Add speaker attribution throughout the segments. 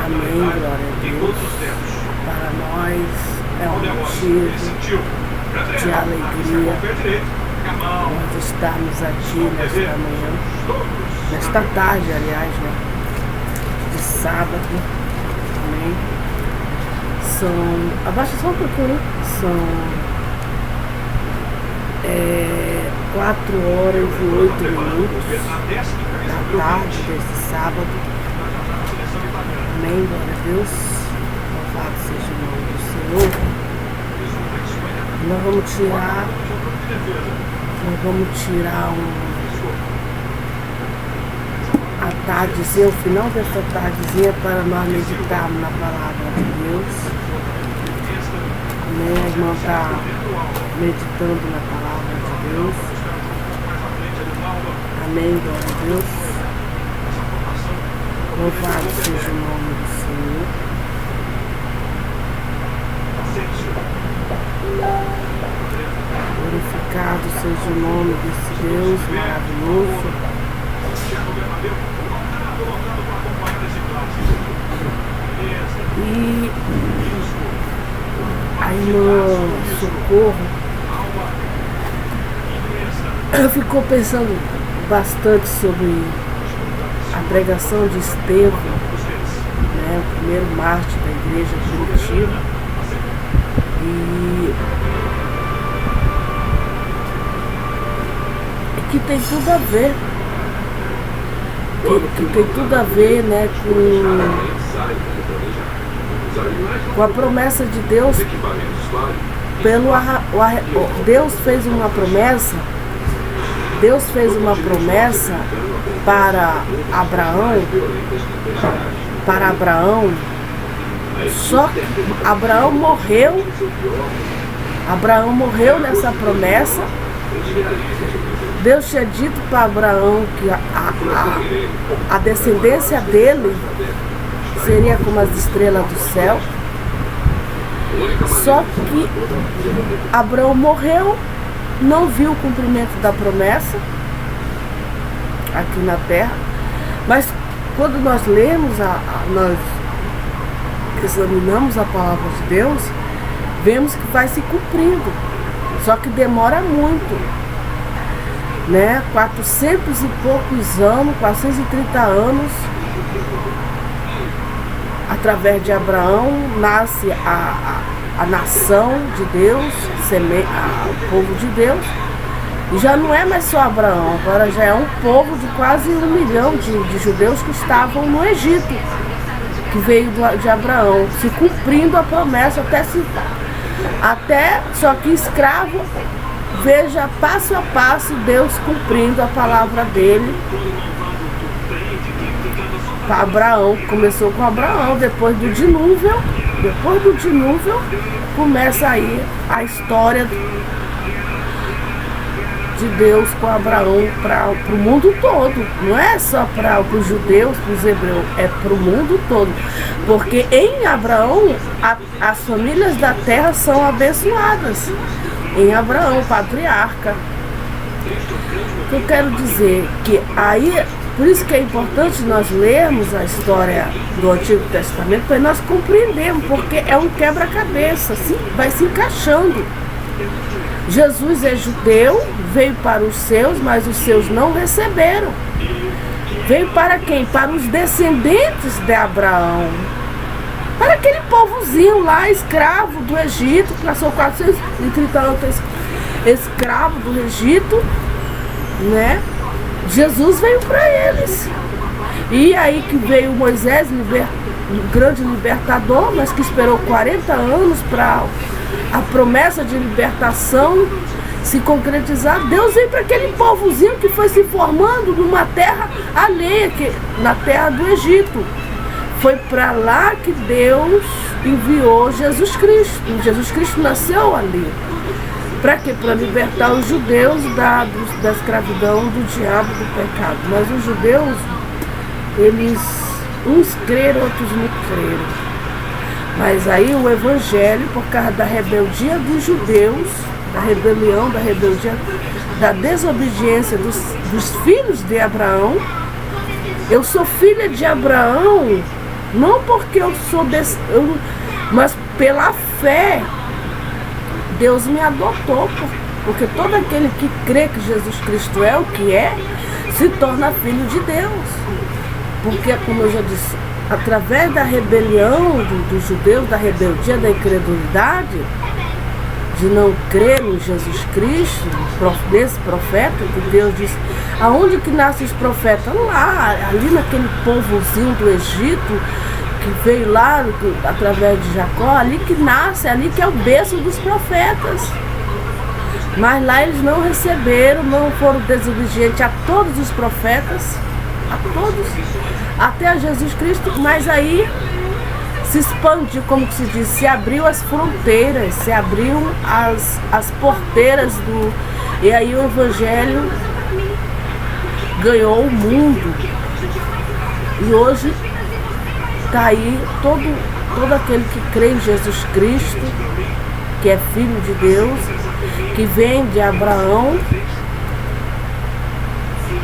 Speaker 1: Amém, glória a Deus. Para nós é um motivo de alegria nós estarmos aqui nesta manhã, nesta tarde, aliás, né? De sábado. Amém. Abaixa só um pouquinho. São 4h08 da tarde desse sábado. Amém, glória a Deus. Louvado seja o nome do Senhor. Nós vamos tirar a tardezinha, o final dessa tardezinha, para nós meditarmos na palavra de Deus. Amém. A irmã está meditando na palavra de Deus. Amém, glória a Deus. Louvado seja o nome do Senhor. Glorificado seja o nome desse Deus maravilhoso. E a irmã Socorro ficou pensando bastante sobre a pregação de Estevão, né, o primeiro mártir da igreja primitiva, e que tem tudo a ver, que tem tudo a ver, né, com a promessa de Deus. Deus fez uma promessa para Abraão, só que Abraão morreu nessa promessa. Deus tinha dito para Abraão que a descendência dele seria como as estrelas do céu. Só que Abraão morreu, não viu o cumprimento da promessa aqui na terra. Mas quando nós lemos, nós examinamos a palavra de Deus, vemos que vai se cumprindo. Só que demora muito, né? 400 e poucos anos, 430 anos, através de Abraão nasce a nação de Deus, o povo de Deus. E já não é mais só Abraão, agora já é um povo de quase 1 milhão de judeus que estavam no Egito, que veio de Abraão, se cumprindo a promessa até só que escravo. Veja passo a passo Deus cumprindo a palavra dele para Abraão. Começou com Abraão, depois do dilúvio começa aí a história de Deus com Abraão para o mundo todo. Não é só para os judeus, para os hebreus, é para o mundo todo. Porque em Abraão as famílias da terra são abençoadas. Em Abraão, patriarca. Eu quero dizer que aí, por isso que é importante nós lermos a história do Antigo Testamento, para nós compreendermos, porque é um quebra-cabeça, assim, vai se encaixando. Jesus é judeu, veio para os seus, mas os seus não receberam. Veio para quem? Para os descendentes de Abraão. Para aquele povozinho lá, escravo do Egito, que passou 430 anos escravo do Egito, né? Jesus veio para eles. E aí que veio Moisés, um grande libertador, mas que esperou 40 anos para a promessa de libertação se concretizar. Deus veio para aquele povozinho que foi se formando numa terra alheia, na terra do Egito. Foi para lá que Deus enviou Jesus Cristo. Jesus Cristo nasceu ali. Para quê? Para libertar os judeus da escravidão, do diabo, do pecado. Mas os judeus, eles, uns creram, outros não creram. Mas aí o evangelho, por causa da rebeldia dos judeus, da rebelião, da rebeldia, da desobediência dos filhos de Abraão. Eu sou filha de Abraão Não porque eu sou mas pela fé, Deus me adotou, porque todo aquele que crê que Jesus Cristo é o que é, se torna filho de Deus. Porque, como eu já disse, através da rebelião dos judeus, da rebeldia, da incredulidade, de não crer em Jesus Cristo, nesse profeta, que Deus disse, aonde que nascem os profetas? Lá, ali naquele povozinho do Egito, que veio lá através de Jacó, ali que nasce, ali que é o berço dos profetas. Mas lá eles não receberam, não foram desobedientes a todos os profetas, a todos, até a Jesus Cristo, mas aí se expandiu, como que se diz, se abriu as fronteiras, se abriu as porteiras e aí o Evangelho ganhou o mundo. E hoje está aí todo aquele que crê em Jesus Cristo, que é filho de Deus, que vem de Abraão,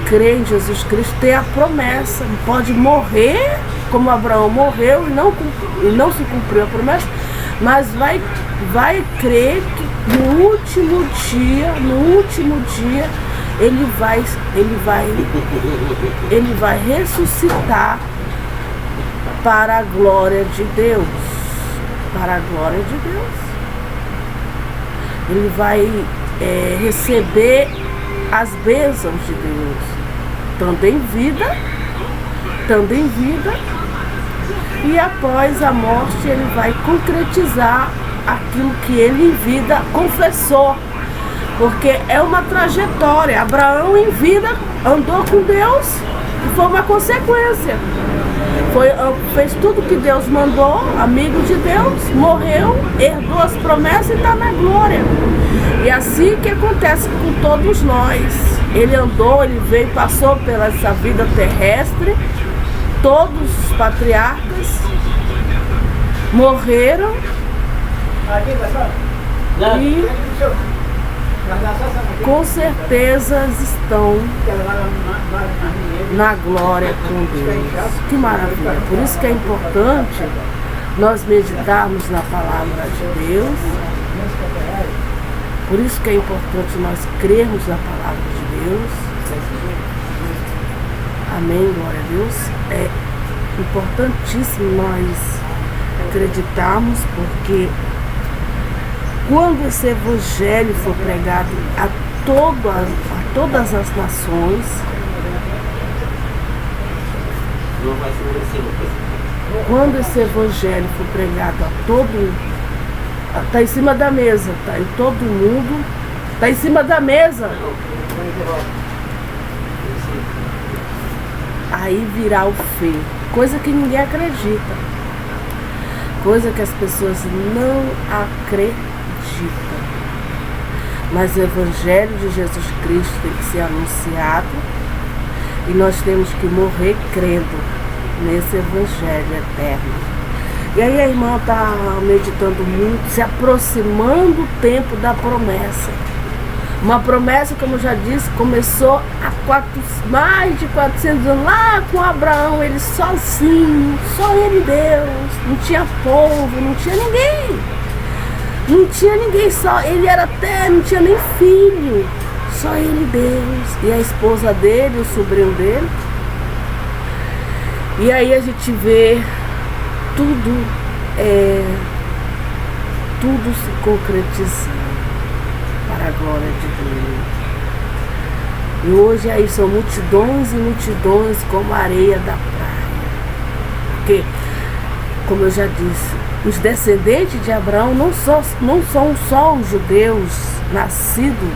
Speaker 1: crê em Jesus Cristo, tem a promessa, pode morrer como Abraão morreu e não se cumpriu a promessa, mas vai crer que no último dia ele vai ressuscitar para a glória de Deus. Para a glória de Deus. Ele vai receber as bênçãos de Deus, tanto em vida, e após a morte ele vai concretizar aquilo que ele em vida confessou, porque é uma trajetória. Abraão em vida andou com Deus e foi uma consequência. Fez tudo que Deus mandou, amigo de Deus, morreu, herdou as promessas e está na glória. E assim que acontece com todos nós. Ele andou, ele veio, passou pela essa vida terrestre, todos os patriarcas morreram e com certeza estão na glória com Deus. Que maravilha! Por isso que é importante nós meditarmos na palavra de Deus. Por isso que é importante nós crermos na palavra de Deus. Amém, glória a Deus. É importantíssimo nós acreditarmos, porque quando esse evangelho for pregado a todas as nações, quando esse evangelho for pregado está em cima da mesa, está em todo mundo, está em cima da mesa, aí virá o fim, coisa que ninguém acredita, coisa que as pessoas não acreditam. Mas o Evangelho de Jesus Cristo tem que ser anunciado e nós temos que morrer crendo nesse Evangelho eterno. E aí a irmã está meditando muito, se aproximando o tempo da promessa. Uma promessa, como eu já disse, começou há mais de 400 anos, lá com Abraão, ele sozinho, só ele Deus, não tinha povo, não tinha ninguém. Não tinha ninguém, só ele era até, não tinha nem filho, só ele Deus, e a esposa dele, o sobrinho dele. E aí a gente vê tudo se concretizando para a glória de Deus. E hoje aí são multidões e multidões como a areia da praia. Porque, como eu já disse, os descendentes de Abraão não são só os judeus nascidos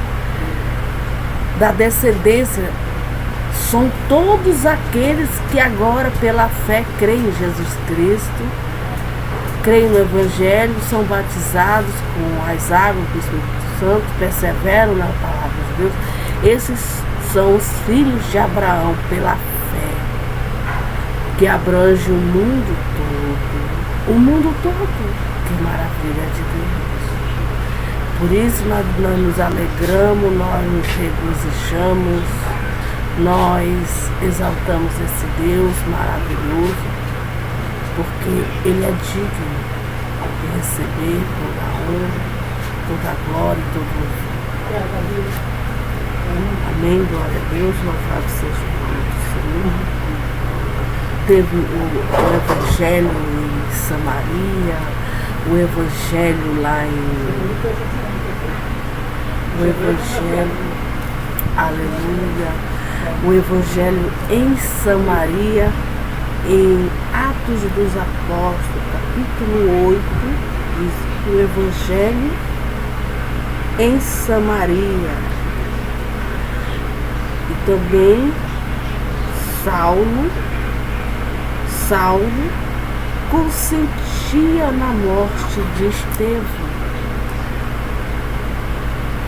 Speaker 1: da descendência, são todos aqueles que agora pela fé creem em Jesus Cristo, creem no Evangelho, são batizados com as águas do Espírito Santo, perseveram na palavra de Deus. Esses são os filhos de Abraão pela fé, que abrange o mundo todo. O mundo todo, que maravilha de Deus. Por isso nós nos alegramos, nós nos regozijamos, nós exaltamos esse Deus maravilhoso, porque Ele é digno de receber toda a honra, toda a glória e todo o louvor. Amém, glória a Deus, louvado seja o nome do Senhor. Teve o Evangelho em Samaria, o Evangelho lá o Evangelho, aleluia, o Evangelho em Samaria, em Atos dos Apóstolos, capítulo 8, diz o Evangelho em Samaria. E também Saulo consentia na morte de Estevão.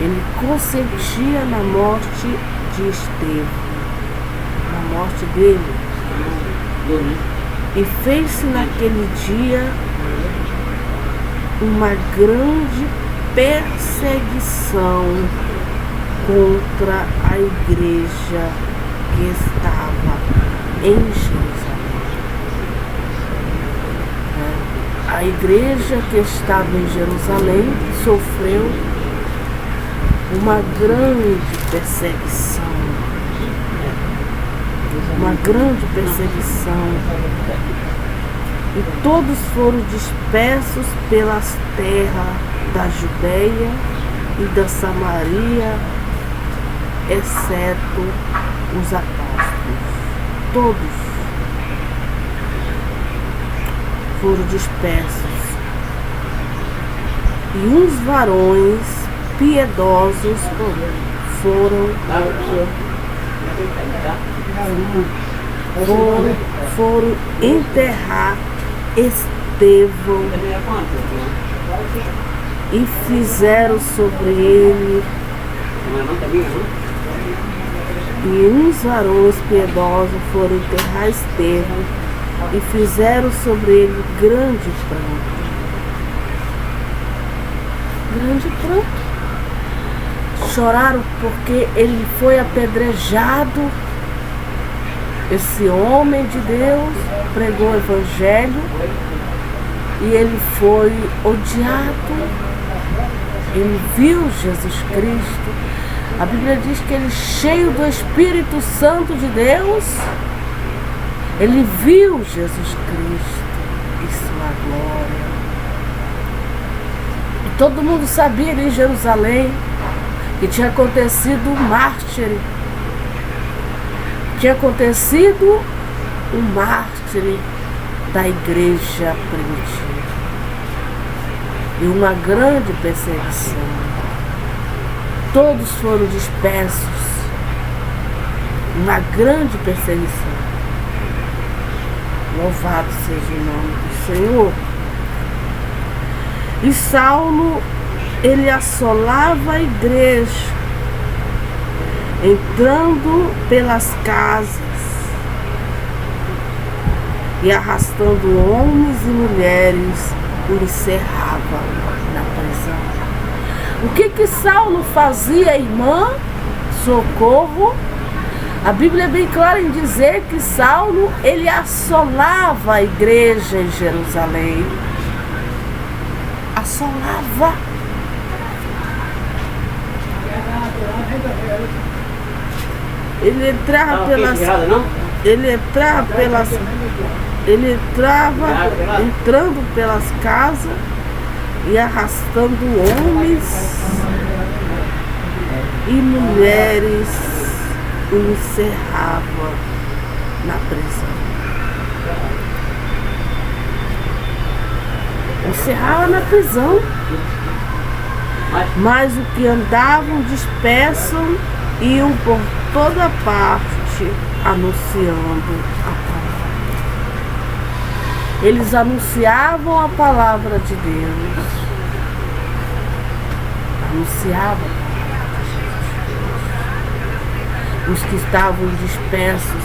Speaker 1: Ele consentia na morte de Estevão, na morte dele. E fez-se naquele dia uma grande perseguição contra a igreja que estava em Jerusalém. A igreja que estava em Jerusalém sofreu uma grande perseguição. Uma grande perseguição. E todos foram dispersos pelas terras da Judeia e da Samaria, exceto os apóstolos. Todos foram dispersos. E uns varões piedosos foram enterrar Estevão e fizeram sobre ele. E uns varões piedosos foram enterrar Estevão e fizeram sobre ele grande pranto. Grande pranto. Choraram porque ele foi apedrejado. Esse homem de Deus pregou o Evangelho e ele foi odiado. Ele viu Jesus Cristo. A Bíblia diz que ele, cheio do Espírito Santo de Deus, ele viu Jesus Cristo e sua glória. E todo mundo sabia ali em Jerusalém que tinha acontecido um mártir. Tinha acontecido um mártir da igreja primitiva. E uma grande perseguição. Todos foram dispersos. Uma grande perseguição. Louvado seja o nome do Senhor. E Saulo, ele assolava a igreja, entrando pelas casas e arrastando homens e mulheres, o encerrava na prisão. O que Saulo fazia, irmã? Socorro! A Bíblia é bem clara em dizer que Saulo, ele assolava a igreja em Jerusalém. Assolava. Ele entrava entrando pelas casas e arrastando homens e mulheres, o encerrava na prisão. Encerrava na prisão. Mas os que andavam dispersos iam por toda parte anunciando a palavra. Eles anunciavam a palavra de Deus. Anunciavam a palavra de Jesus. Os que estavam dispersos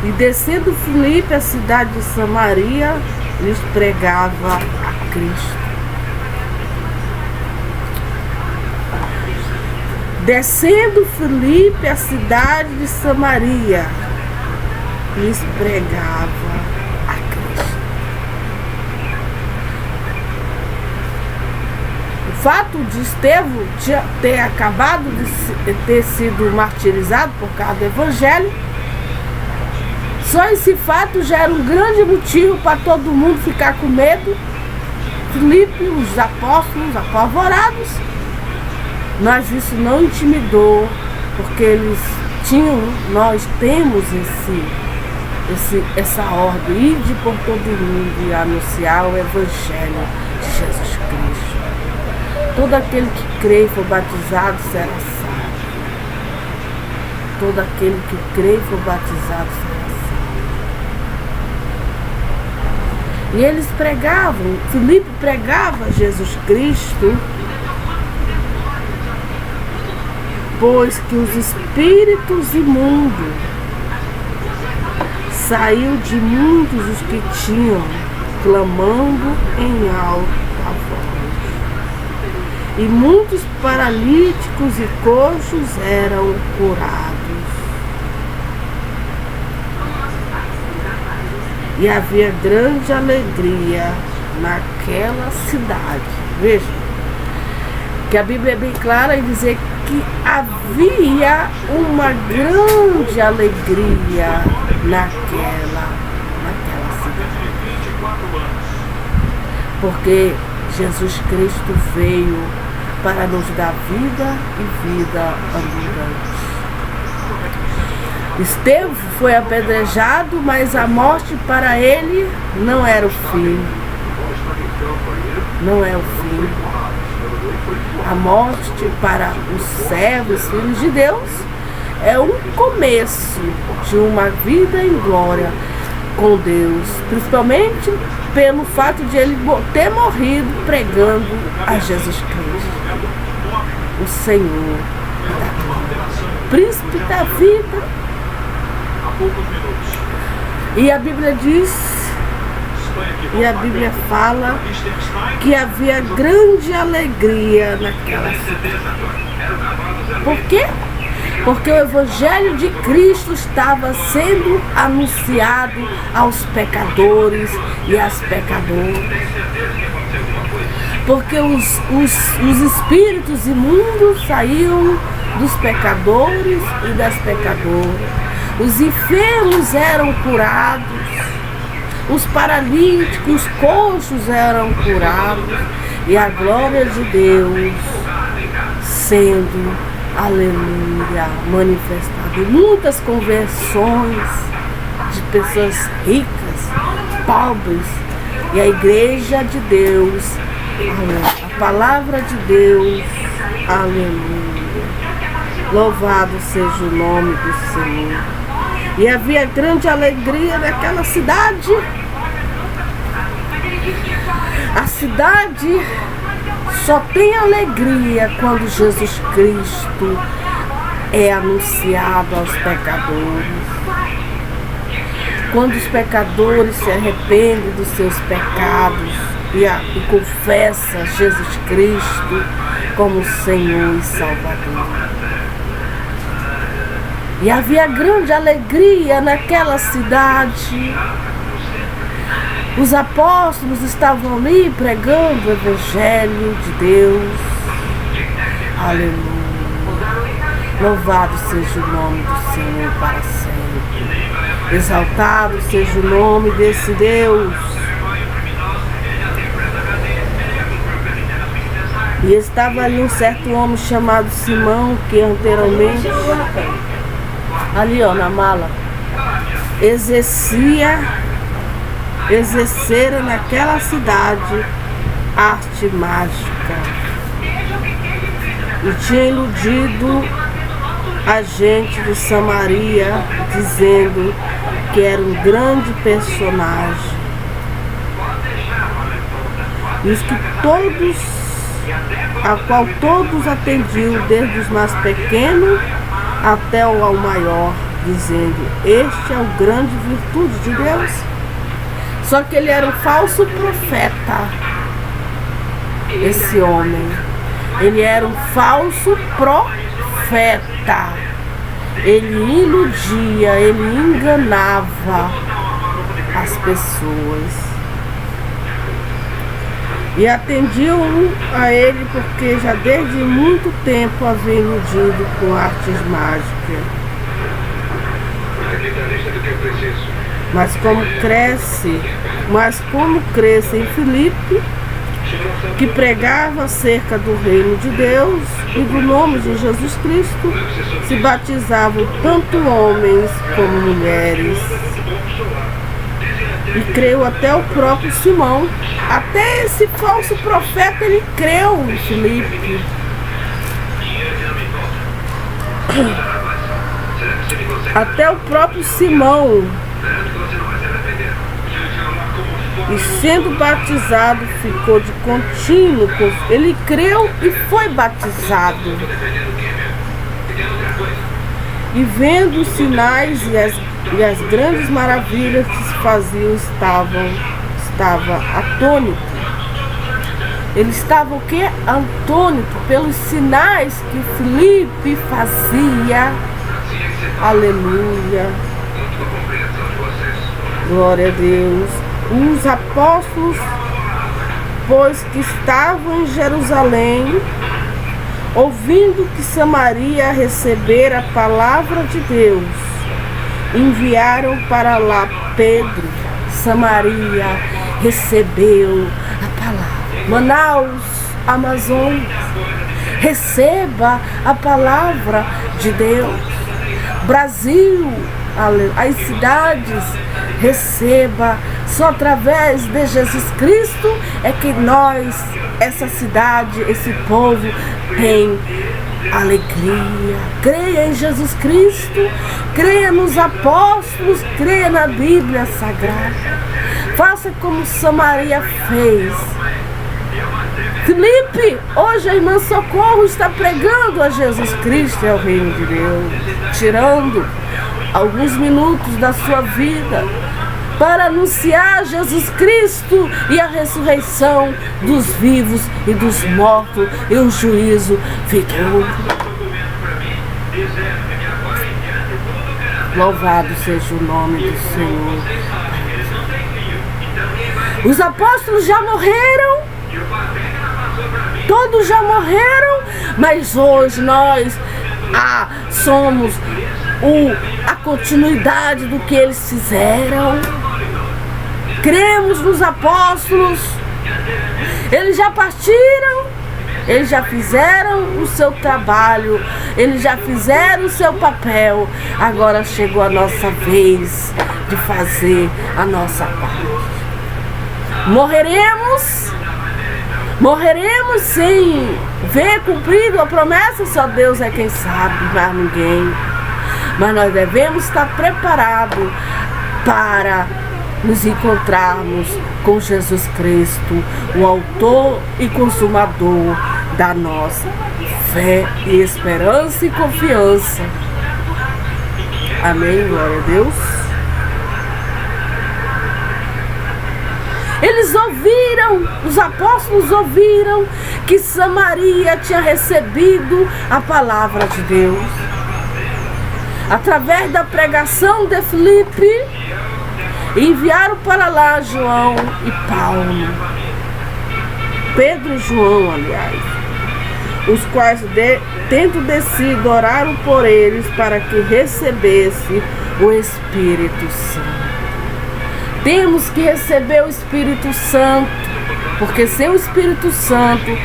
Speaker 1: e descendo Filipe, a cidade de Samaria, lhes pregava a Cristo. Descendo Filipe à cidade de Samaria, lhes pregava a Cristo. O fato de Estevão ter acabado de ter sido martirizado por causa do Evangelho, só esse fato já era um grande motivo para todo mundo ficar com medo. Filipe, os apóstolos apavorados, mas isso não intimidou, porque eles tinham, nós temos essa ordem, ide por todo mundo e anunciar o Evangelho de Jesus Cristo. Todo aquele que crê e for batizado será salvo. Todo aquele que crê e for batizado será salvo. E eles pregavam, Filipe pregava Jesus Cristo, pois que os espíritos imundos saiu de muitos os que tinham, clamando em alta voz. E muitos paralíticos e coxos eram curados. E havia grande alegria naquela cidade. Veja, que a Bíblia é bem clara em dizer que havia uma grande alegria naquela cidade. Porque Jesus Cristo veio para nos dar vida e vida abundante. Estevão foi apedrejado, mas a morte para ele não era o fim. Não é o fim. A morte para os servos, filhos de Deus, é um começo de uma vida em glória com Deus, principalmente pelo fato de ele ter morrido pregando a Jesus Cristo, o Senhor da glória, príncipe da vida. E a Bíblia diz, e a Bíblia fala que havia grande alegria naquela cidade. Por quê? Porque o Evangelho de Cristo estava sendo anunciado aos pecadores e às pecadoras. Porque os espíritos imundos saíam dos pecadores e das pecadoras. Os enfermos eram curados, os paralíticos, os coxos eram curados, e a glória de Deus sendo, aleluia, manifestada. E muitas conversões de pessoas ricas, pobres, e a igreja de Deus, aleluia, a palavra de Deus, aleluia, louvado seja o nome do Senhor. E havia grande alegria naquela cidade. A cidade só tem alegria quando Jesus Cristo é anunciado aos pecadores. Quando os pecadores se arrependem dos seus pecados e confessam Jesus Cristo como Senhor e Salvador. E havia grande alegria naquela cidade. Os apóstolos estavam ali pregando o Evangelho de Deus. Aleluia. Louvado seja o nome do Senhor para sempre. Exaltado seja o nome desse Deus. E estava ali um certo homem chamado Simão, que anteriormente, ali ó, na mala, exercera naquela cidade arte mágica e tinha iludido a gente de Samaria, dizendo que era um grande personagem, e os que todos, a qual todos atendiam, desde os mais pequenos até o ao maior, dizendo: este é o grande virtude de Deus. Só que ele era um falso profeta, esse homem. Ele era um falso profeta. profeta, ele iludia, ele enganava as pessoas. E atendiam a ele porque já desde muito tempo havia iludido com artes mágicas. Mas como cresce em Filipe, que pregava acerca do reino de Deus e do nome de Jesus Cristo, se batizavam tanto homens como mulheres. E creu até o próprio Simão. Até esse falso profeta, ele creu em Filipe. Até o próprio Simão. E sendo batizado, ficou de contínuo. Ele creu e foi batizado. E vendo os sinais e as grandes maravilhas que se faziam, estava atônito. Ele estava o quê? Atônito pelos sinais que Filipe fazia. Aleluia. Glória a Deus. Os apóstolos, pois que estavam em Jerusalém, ouvindo que Samaria recebera a palavra de Deus, enviaram para lá Pedro. Samaria recebeu a palavra. Manaus, Amazonas, receba a palavra de Deus. Brasil, as cidades, receba. Só através de Jesus Cristo é que nós, essa cidade, esse povo tem alegria. Creia em Jesus Cristo, creia nos apóstolos, creia na Bíblia Sagrada. Faça como Samaria fez. Filipe, hoje a irmã Socorro está pregando a Jesus Cristo e ao reino de Deus, tirando alguns minutos da sua vida para anunciar Jesus Cristo e a ressurreição dos vivos e dos mortos e o juízo vindouro. Louvado seja o nome do Senhor. Os apóstolos já morreram, todos já morreram, mas hoje nós somos a continuidade do que eles fizeram. Cremos nos apóstolos, eles já partiram, eles já fizeram o seu trabalho, eles já fizeram o seu papel. Agora chegou a nossa vez de fazer a nossa parte. Morreremos sem ver cumprido a promessa, só Deus é quem sabe, mas ninguém. Mas nós devemos estar preparados para nos encontrarmos com Jesus Cristo, o autor e consumador da nossa fé e esperança e confiança. Amém, glória a Deus. Eles ouviram, os apóstolos ouviram que Samaria tinha recebido a palavra de Deus. Através da pregação de Filipe, enviaram para lá João e Paulo. Pedro e João, aliás. Os quais, tendo descido, oraram por eles para que recebesse o Espírito Santo. Temos que receber o Espírito Santo, porque sem o Espírito Santo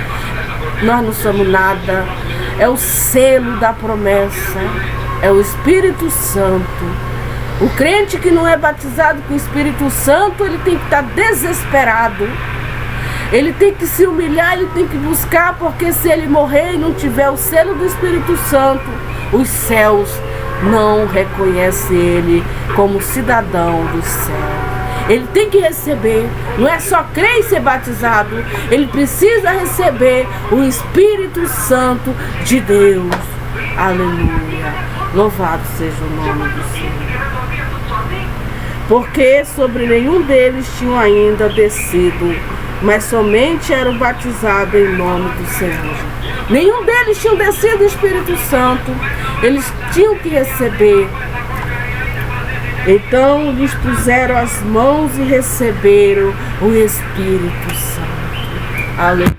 Speaker 1: nós não somos nada. É o selo da promessa, é o Espírito Santo. O crente que não é batizado com o Espírito Santo, ele tem que estar desesperado. Ele tem que se humilhar, ele tem que buscar, porque se ele morrer e não tiver o selo do Espírito Santo, os céus não reconhecem ele como cidadão do céu. Ele tem que receber, não é só crer e ser batizado, ele precisa receber o Espírito Santo de Deus. Aleluia. Louvado seja o nome do Senhor. Porque sobre nenhum deles tinham ainda descido, mas somente eram batizados em nome do Senhor. Nenhum deles tinha descido o Espírito Santo. Eles tinham que receber. Então lhes puseram as mãos e receberam o Espírito Santo. Aleluia.